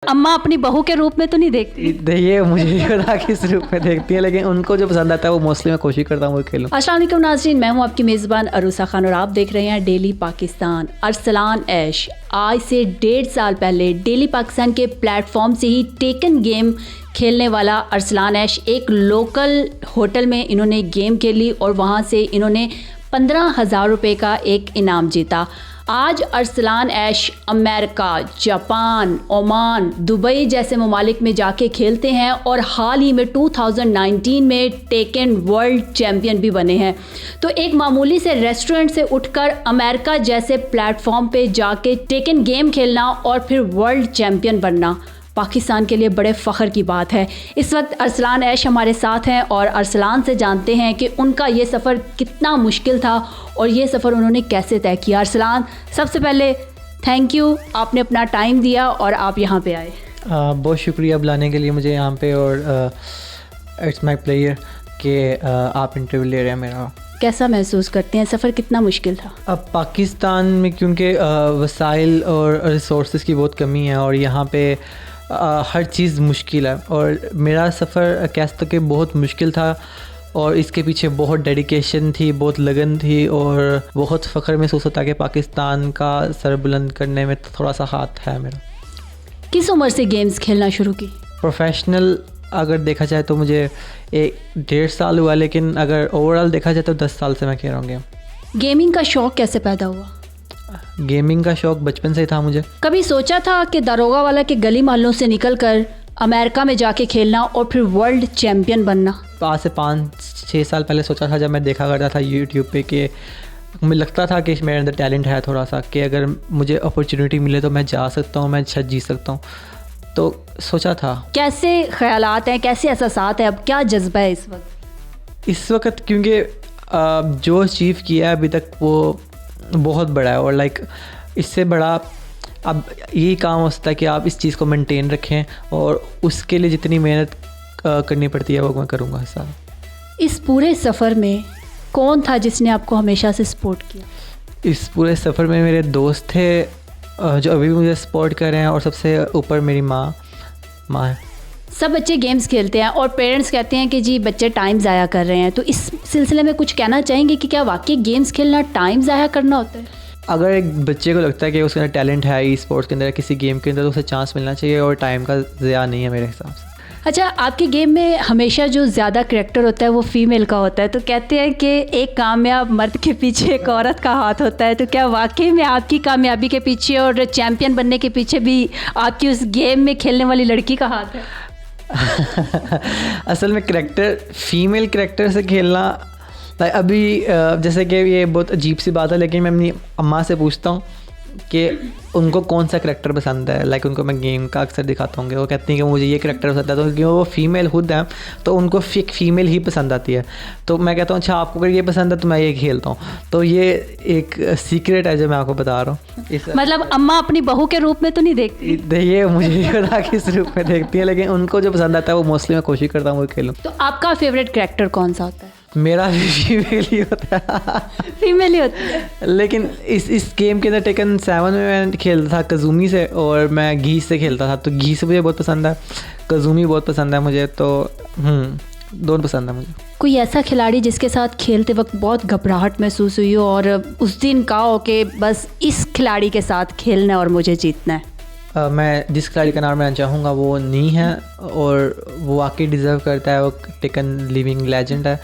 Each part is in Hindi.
अम्मा अपनी बहू के रूप में तो नहीं देखती? देखिए मुझे नहीं पता किस रूप में देखती है, लेकिन उनको जो पसंद आता है वो मोस्टली मैं कोशिश करता हूँ वो खेलूँ। अस्सलाम वालेकुम नाज़रीन, मैं हूँ आपकी मेज़बान अरूसा खान और आप देख रहे हैं डेली पाकिस्तान। अरसलान ऐश आज से 1.5 साल पहले डेली पाकिस्तान के प्लेटफॉर्म से ही टेकन गेम खेलने वाला अरसलान ऐश एक लोकल होटल में इन्होंने गेम खेली और वहाँ से इन्होंने 15,000 रुपये का एक इनाम जीता। आज अरसलान ऐश अमेरिका, जापान, ओमान, दुबई जैसे ममालिक में जाके खेलते हैं और हाल ही में 2019 में टेकन वर्ल्ड चैम्पियन भी बने हैं। तो एक मामूली से रेस्टोरेंट से उठकर अमेरिका जैसे प्लेटफॉर्म पे जाके टेकन गेम खेलना और फिर वर्ल्ड चैम्पियन बनना पाकिस्तान के लिए बड़े फ़ख्र की बात है। इस वक्त अरसलान ऐश हमारे साथ हैं और अरसलान से जानते हैं कि उनका ये सफ़र कितना मुश्किल था और ये सफ़र उन्होंने कैसे तय किया। अरसलान, सबसे पहले थैंक यू, आपने अपना टाइम दिया और आप यहाँ पे आए। बहुत शुक्रिया बुलाने के लिए मुझे यहाँ पे, और इट्स माय प्लेयर कि आप इंटरव्यू ले रहे हैं मेरा। कैसा महसूस करते हैं, सफ़र कितना मुश्किल था? अब पाकिस्तान में क्योंकि वसाइल और रिसोर्स की बहुत कमी है और यहाँ पे हर चीज़ मुश्किल है, और मेरा सफ़र कह सकते कि बहुत मुश्किल था और इसके पीछे बहुत डेडिकेशन थी, बहुत लगन थी और बहुत फ़ख्र महसूस होता कि पाकिस्तान का सर बुलंद करने में थोड़ा सा हाथ है मेरा। किस उम्र से गेम्स खेलना शुरू की? प्रोफेशनल अगर देखा जाए तो मुझे 1.5 साल हुआ, लेकिन अगर ओवरऑल देखा जाए तो 10 साल से मैं खेल रहा हूँ गेम। गेमिंग का शौक़ कैसे पैदा हुआ? गेमिंग का शौक़ बचपन से ही था मुझे। कभी सोचा था कि दारोगा वाला के गली मोहल्लों से निकलकर अमेरिका में जाके खेलना और फिर वर्ल्ड चैम्पियन बनना? आज से 5-6 साल पहले सोचा था, जब मैं देखा करता था यूट्यूब पे कि मुझे लगता था कि मेरे अंदर टैलेंट है थोड़ा सा, कि अगर मुझे अपॉर्चुनिटी मिले तो मैं जा सकता हूँ, मैं अच्छा जी सकता हूँ, तो सोचा था। कैसे ख़यालात हैं, कैसे एहसासात हैं, अब क्या जज्बा है इस वक्त क्योंकि जो अचीव किया है अभी तक वो बहुत बड़ा है, और लाइक इससे बड़ा अब यही काम हो सकता है कि आप इस चीज़ को मेंटेन रखें, और उसके लिए जितनी मेहनत करनी पड़ती है वो मैं करूँगा सारा। इस पूरे सफ़र में कौन था जिसने आपको हमेशा से सपोर्ट किया? इस पूरे सफ़र में मेरे दोस्त थे जो अभी भी मुझे सपोर्ट कर रहे हैं, और सबसे ऊपर मेरी माँ है। सब बच्चे गेम्स खेलते हैं और पेरेंट्स कहते हैं कि जी बच्चे टाइम ज़ाया कर रहे हैं, तो इस सिलसिले में कुछ कहना चाहेंगे कि क्या वाकई गेम्स खेलना टाइम ज़ाया करना होता है? अगर एक बच्चे को लगता है कि उसके अंदर टैलेंट है ई स्पोर्ट्स के अंदर, किसी गेम के अंदर, तो उसे चांस मिलना चाहिए और टाइम का ज़िया नहीं है मेरे हिसाब से। अच्छा, आपके गेम में हमेशा जो ज़्यादा करैक्टर होता है वो फीमेल का होता है, तो कहते हैं कि एक कामयाब मर्द के पीछे एक औरत का हाथ होता है, तो क्या वाकई में आपकी कामयाबी के पीछे और चैम्पियन बनने के पीछे भी आपकी उस गेम में खेलने वाली लड़की का हाथ है? असल में करैक्टर, फीमेल करैक्टर से खेलना अभी जैसे कि ये बहुत अजीब सी बात है, लेकिन मैं अपनी अम्मा से पूछता हूँ कि उनको कौन सा करैक्टर पसंद है। लाइक उनको मैं गेम का अक्सर दिखाता हूँ कि वो कहती हैं कि मुझे ये करैक्टर पसंद है, तो क्योंकि वो फीमेल खुद हैं तो उनको फीमेल ही पसंद आती है। तो मैं कहता हूँ अच्छा आपको अगर ये पसंद है तो मैं ये खेलता हूँ। तो ये एक सीक्रेट है जो मैं आपको बता रहा हूँ। मतलब अम्मा अपनी बहू के रूप में तो नहीं देखती? देखिए मुझे नहीं पता किस रूप में देखती है, लेकिन उनको जो पसंद आता है वो मोस्टली मैं कोशिश करता हूँ वो खेलूँ। तो आपका फेवरेट करैक्टर कौन सा होता है? मेरा भी फीमेल ही होता है। फीमेल ही होता है, लेकिन इस गेम के अंदर टेकन 7 में मैं खेलता था कज़ूमी से, और मैं घी से खेलता था, तो घी से मुझे बहुत पसंद है, कज़ूमी बहुत पसंद है मुझे, तो दोनों पसंद है मुझे। कोई ऐसा खिलाड़ी जिसके साथ खेलते वक्त बहुत घबराहट महसूस हुई हो और उस दिन कहा हो कि बस इस खिलाड़ी के साथ खेलना है और मुझे जीतना है? मैं जिस खिलाड़ी का नाम लेना चाहूँगा वो नी है, और वो वाकई डिज़र्व करता है, वो टेकन लिविंग लेजेंड है,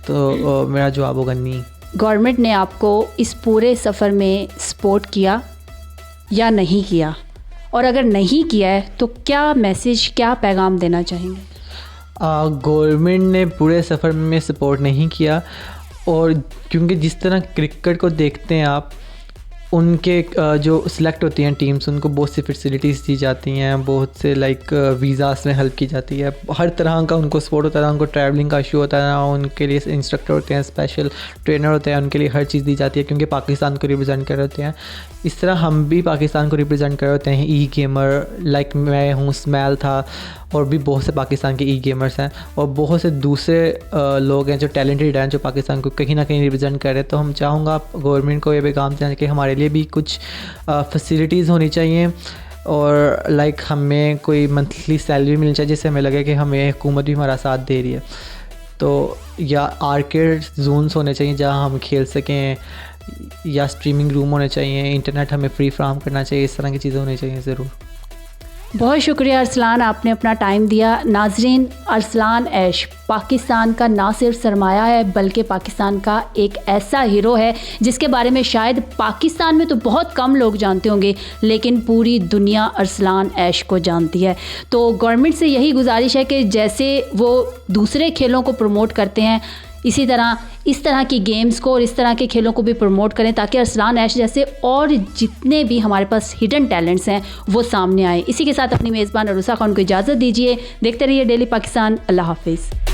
तो मेरा जवाब होगा नी। गवर्नमेंट ने आपको इस पूरे सफ़र में सपोर्ट किया या नहीं किया, और अगर नहीं किया है तो क्या मैसेज, क्या पैगाम देना चाहेंगे? गवर्नमेंट ने पूरे सफ़र में सपोर्ट नहीं किया, और क्योंकि जिस तरह क्रिकेट को देखते हैं आप, उनके जो सिलेक्ट होती हैं टीम्स, उनको बहुत सी फैसिलिटीज़ दी जाती हैं, बहुत से लाइक वीज़ास में हेल्प की जाती है, हर तरह का उनको सपोर्ट होता है, उनको ट्रैवलिंग का इशू होता है, उनके लिए इंस्ट्रक्टर होते हैं, स्पेशल ट्रेनर होते हैं, उनके लिए हर चीज़ दी जाती है क्योंकि पाकिस्तान को रिप्रेजेंट कर रहे होते हैं। इस तरह हम भी पाकिस्तान को रिप्रेजेंट कर रहे होते हैं। ई गेमर लाइक मैं हूँ, स्मैल था, और भी बहुत से पाकिस्तान के ई गेमर्स हैं, और बहुत से दूसरे लोग हैं जो टैलेंटेड हैं, जो पाकिस्तान को कहीं ना कहीं रिप्रेजेंट कर रहे हैं। तो हम चाहूँगा गवर्नमेंट को ये पैगाम देना कि हमारे लिए भी कुछ फैसिलिटीज़ होनी चाहिए, और लाइक हमें कोई मंथली सैलरी मिलनी चाहिए जिससे हमें लगे कि हमें हुकूमत भी हमारा साथ दे रही है। तो या आर्केड जोन्स होने चाहिए जहाँ हम खेल सकें, या स्ट्रीमिंग रूम होने चाहिए, इंटरनेट हमें फ्री फ्राहम करना चाहिए, इस तरह की चीज़ें होनी चाहिए ज़रूर। बहुत शुक्रिया अरसलान, आपने अपना टाइम दिया। नाजरीन, अरसलान ऐश पाकिस्तान का ना सिर्फ सरमाया है बल्कि पाकिस्तान का एक ऐसा हीरो है जिसके बारे में शायद पाकिस्तान में तो बहुत कम लोग जानते होंगे, लेकिन पूरी दुनिया अरसलान ऐश को जानती है। तो गवर्नमेंट से यही गुजारिश है कि जैसे वो दूसरे खेलों को प्रमोट करते हैं, इसी तरह इस तरह की गेम्स को और इस तरह के खेलों को भी प्रमोट करें, ताकि अरसलान ऐश जैसे और जितने भी हमारे पास हिडन टैलेंट्स हैं वो सामने आए। इसी के साथ अपनी मेज़बान अरूसा खान को इजाज़त दीजिए। देखते रहिए डेली पाकिस्तान। अल्लाह हाफिज़।